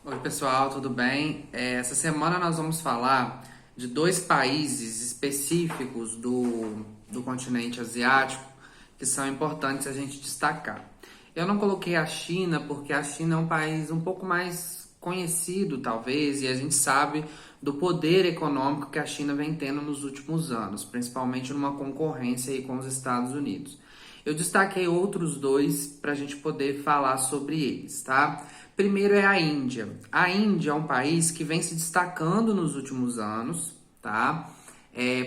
Oi, pessoal, tudo bem? Essa semana nós vamos falar de dois países específicos do continente asiático que são importantes a gente destacar. Eu não coloquei a China porque a China é um país um pouco mais conhecido, talvez, e a gente sabe do poder econômico que a China vem tendo nos últimos anos, principalmente numa concorrência aí com os Estados Unidos. Eu destaquei outros dois para a gente poder falar sobre eles, tá? Primeiro é a Índia. A Índia é um país que vem se destacando nos últimos anos, tá?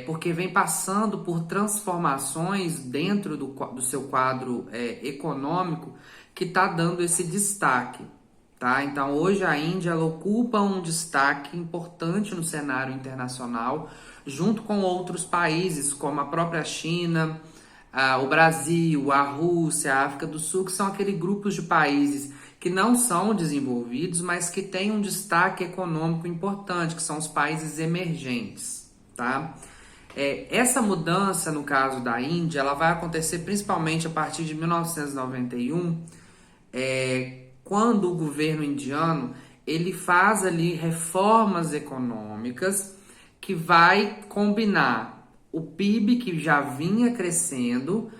Porque vem passando por transformações dentro do seu quadro econômico que está dando esse destaque, tá? Então hoje a Índia ela ocupa um destaque importante no cenário internacional, junto com outros países como a própria China, o Brasil, a Rússia, a África do Sul, que são aqueles grupos de países que não são desenvolvidos, mas que têm um destaque econômico importante, que são os países emergentes, tá? Essa mudança, no caso da Índia, ela vai acontecer principalmente a partir de 1991, quando o governo indiano ele faz ali reformas econômicas que vai combinar o PIB que já vinha crescendo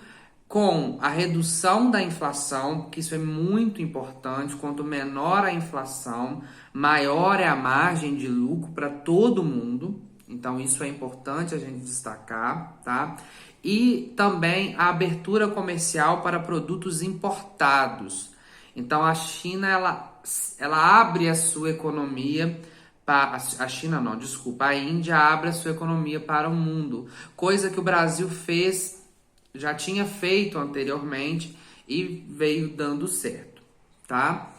com a redução da inflação, que isso é muito importante. Quanto menor a inflação, maior é a margem de lucro para todo mundo. Então isso é importante a gente destacar, tá? E também a abertura comercial para produtos importados. Então a China ela abre a sua economia a China não, desculpa, a Índia abre a sua economia para o mundo, coisa que o Brasil fez, já tinha feito anteriormente e veio dando certo, tá?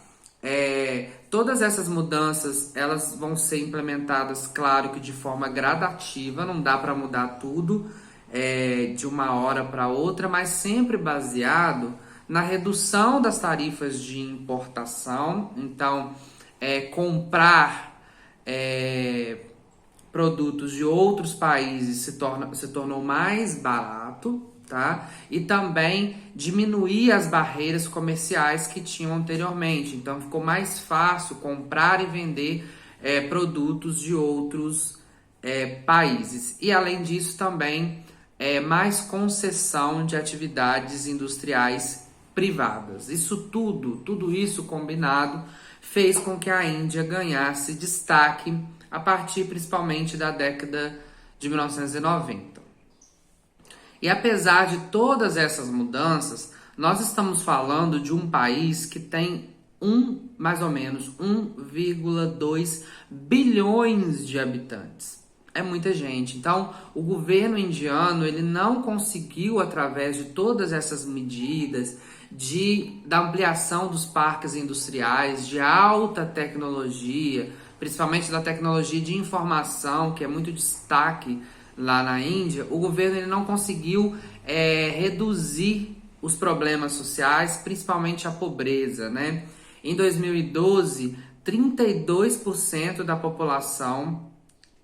Todas essas mudanças, elas vão ser implementadas, claro que de forma gradativa, não dá para mudar tudo de uma hora para outra, mas sempre baseado na redução das tarifas de importação. Então, comprar produtos de outros países se tornou mais barato, tá? E também diminuir as barreiras comerciais que tinham anteriormente. Então ficou mais fácil comprar e vender produtos de outros países. E além disso também mais concessão de atividades industriais privadas. Tudo isso combinado fez com que a Índia ganhasse destaque a partir principalmente da década de 1990. E apesar de todas essas mudanças, nós estamos falando de um país que tem mais ou menos 1,2 bilhões de habitantes. É muita gente. Então, o governo indiano ele não conseguiu, através de todas essas medidas, da ampliação dos parques industriais, de alta tecnologia, principalmente da tecnologia de informação, que é muito destaque lá na Índia, o governo ele não conseguiu reduzir os problemas sociais, principalmente a pobreza, né? Em 2012, 32% da população,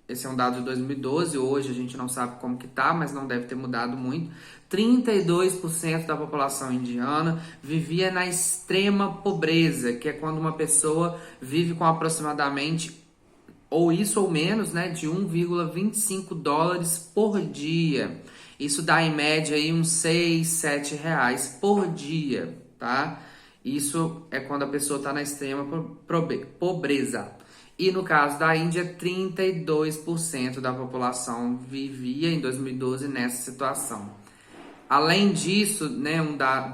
esse é um dado de 2012, hoje a gente não sabe como que tá, mas não deve ter mudado muito, 32% da população indiana vivia na extrema pobreza, que é quando uma pessoa vive com aproximadamente, ou isso ou menos, né, de 1,25 dólares por dia. Isso dá em média aí uns 6, 7 reais por dia, tá? Isso é quando a pessoa está na extrema pobreza. E no caso da Índia, 32% da população vivia em 2012 nessa situação. Além disso, né,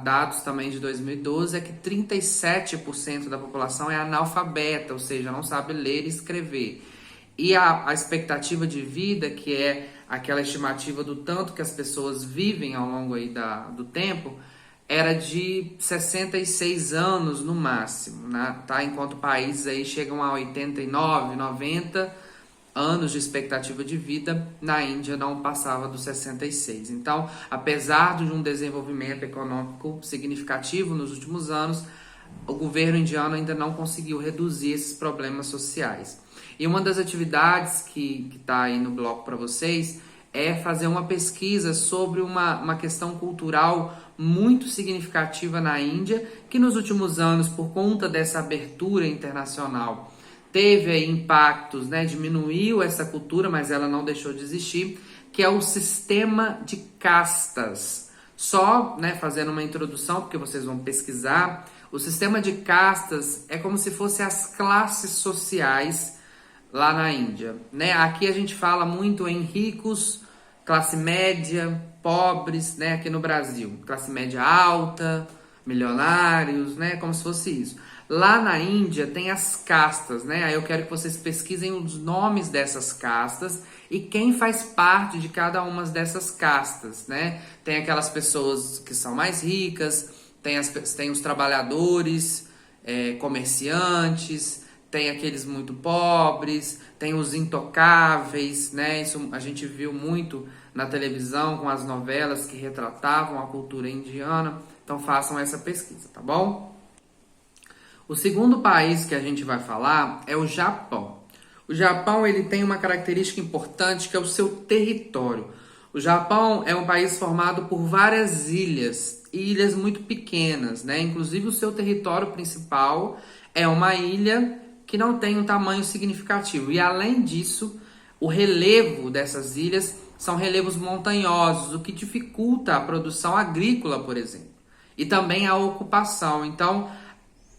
dados também de 2012 é que 37% da população é analfabeta, ou seja, não sabe ler e escrever. E a expectativa de vida, que é aquela estimativa do tanto que as pessoas vivem ao longo aí do tempo, era de 66 anos no máximo, né? Tá? Enquanto países aí chegam a 89, 90 anos de expectativa de vida, na Índia não passava dos 66. Então, apesar de um desenvolvimento econômico significativo nos últimos anos, o governo indiano ainda não conseguiu reduzir esses problemas sociais. E uma das atividades que está aí no bloco para vocês é fazer uma pesquisa sobre uma questão cultural muito significativa na Índia, que nos últimos anos, por conta dessa abertura internacional, teve aí impactos, né? Diminuiu essa cultura, mas ela não deixou de existir, que é o sistema de castas. Só, né, fazendo uma introdução, porque vocês vão pesquisar, o sistema de castas é como se fosse as classes sociais lá na Índia, né? Aqui a gente fala muito em ricos, classe média, pobres, né? Aqui no Brasil, classe média alta, milionários, né? Como se fosse isso. Lá na Índia tem as castas, né? Aí eu quero que vocês pesquisem os nomes dessas castas e quem faz parte de cada uma dessas castas, né? Tem aquelas pessoas que são mais ricas, tem os trabalhadores, comerciantes, tem aqueles muito pobres, tem os intocáveis, né? Isso a gente viu muito na televisão com as novelas que retratavam a cultura indiana. Então façam essa pesquisa, tá bom? O segundo país que a gente vai falar é o Japão. O Japão ele tem uma característica importante que é o seu território. O Japão é um país formado por várias ilhas, ilhas muito pequenas, né? Inclusive o seu território principal é uma ilha que não tem um tamanho significativo. E além disso, o relevo dessas ilhas são relevos montanhosos, o que dificulta a produção agrícola, por exemplo, e também a ocupação. Então,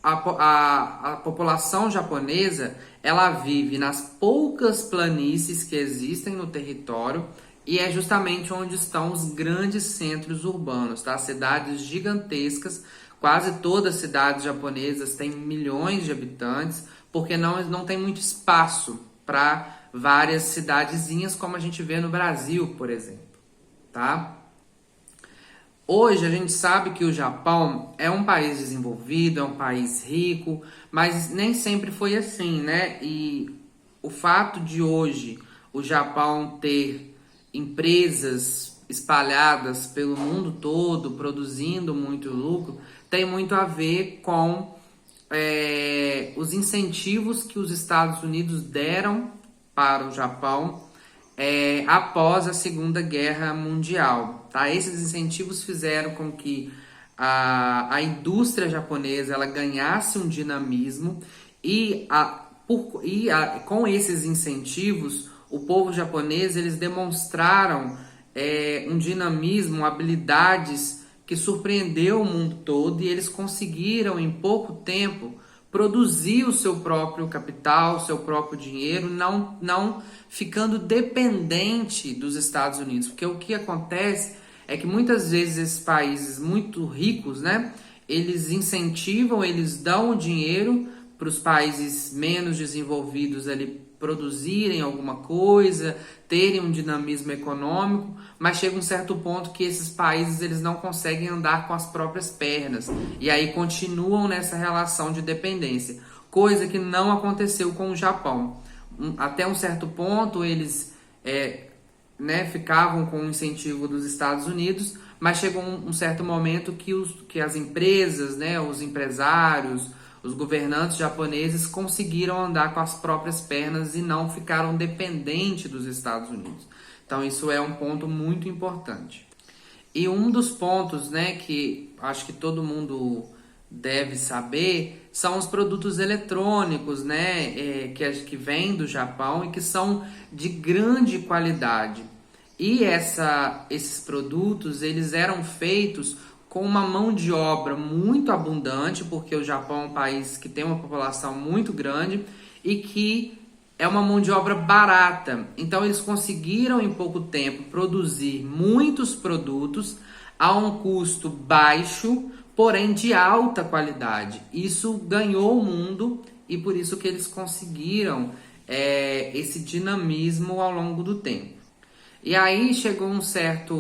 a população japonesa, ela vive nas poucas planícies que existem no território e é justamente onde estão os grandes centros urbanos, tá? Cidades gigantescas, quase todas as cidades japonesas têm milhões de habitantes, porque não tem muito espaço para várias cidadezinhas como a gente vê no Brasil, por exemplo, tá? Hoje a gente sabe que o Japão é um país desenvolvido, é um país rico, mas nem sempre foi assim, né? E o fato de hoje o Japão ter empresas espalhadas pelo mundo todo, produzindo muito lucro, tem muito a ver com os incentivos que os Estados Unidos deram para o Japão após a Segunda Guerra Mundial, tá? Esses incentivos fizeram com que a indústria japonesa ela ganhasse um dinamismo e, com esses incentivos o povo japonês eles demonstraram um dinamismo, habilidades que surpreendeu o mundo todo e eles conseguiram em pouco tempo produzir o seu próprio capital, o seu próprio dinheiro, não ficando dependente dos Estados Unidos. Porque o que acontece é que muitas vezes esses países muito ricos, né, eles incentivam, eles dão o dinheiro para os países menos desenvolvidos ali produzirem alguma coisa, terem um dinamismo econômico, mas chega um certo ponto que esses países eles não conseguem andar com as próprias pernas e aí continuam nessa relação de dependência, coisa que não aconteceu com o Japão. Até um certo ponto eles ficavam com o incentivo dos Estados Unidos, mas chegou um certo momento que as empresas, né, os empresários, os governantes japoneses conseguiram andar com as próprias pernas e não ficaram dependentes dos Estados Unidos. Então isso é um ponto muito importante. E um dos pontos, né, que acho que todo mundo deve saber são os produtos eletrônicos, né, que vêm do Japão e que são de grande qualidade. E esses produtos eles eram feitos com uma mão de obra muito abundante, porque o Japão é um país que tem uma população muito grande e que é uma mão de obra barata. Então eles conseguiram em pouco tempo produzir muitos produtos a um custo baixo, porém de alta qualidade. Isso ganhou o mundo e por isso que eles conseguiram esse dinamismo ao longo do tempo. E aí chegou um certo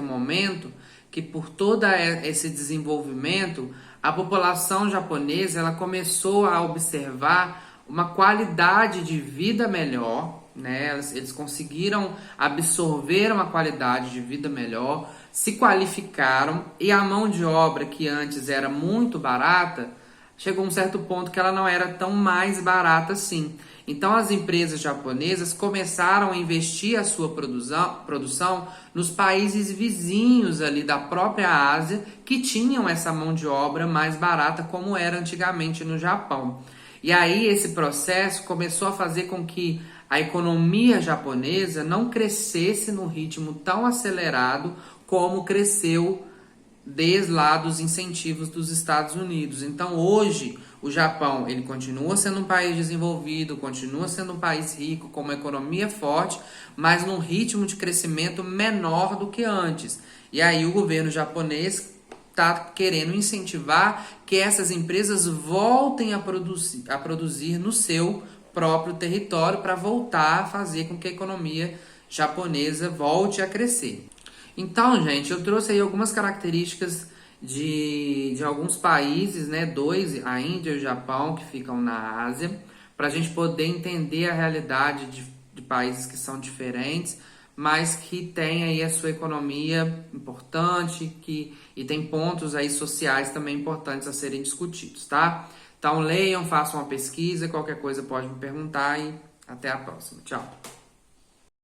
momento que por todo esse desenvolvimento, a população japonesa ela começou a observar uma qualidade de vida melhor, né? Eles conseguiram absorver uma qualidade de vida melhor, se qualificaram e a mão de obra que antes era muito barata, chegou um certo ponto que ela não era tão mais barata assim. Então as empresas japonesas começaram a investir a sua produção nos países vizinhos ali da própria Ásia, que tinham essa mão de obra mais barata, como era antigamente no Japão. E aí esse processo começou a fazer com que a economia japonesa não crescesse num ritmo tão acelerado como cresceu desde lá dos incentivos dos Estados Unidos. Então hoje o Japão ele continua sendo um país desenvolvido, continua sendo um país rico, com uma economia forte, mas num ritmo de crescimento menor do que antes. E aí o governo japonês está querendo incentivar que essas empresas voltem a produzir no seu próprio território para voltar a fazer com que a economia japonesa volte a crescer. Então, gente, eu trouxe aí algumas características de alguns países, né? Dois, a Índia e o Japão, que ficam na Ásia, para a gente poder entender a realidade de países que são diferentes, mas que têm aí a sua economia importante e tem pontos aí sociais também importantes a serem discutidos, tá? Então leiam, façam uma pesquisa, qualquer coisa pode me perguntar e até a próxima. Tchau!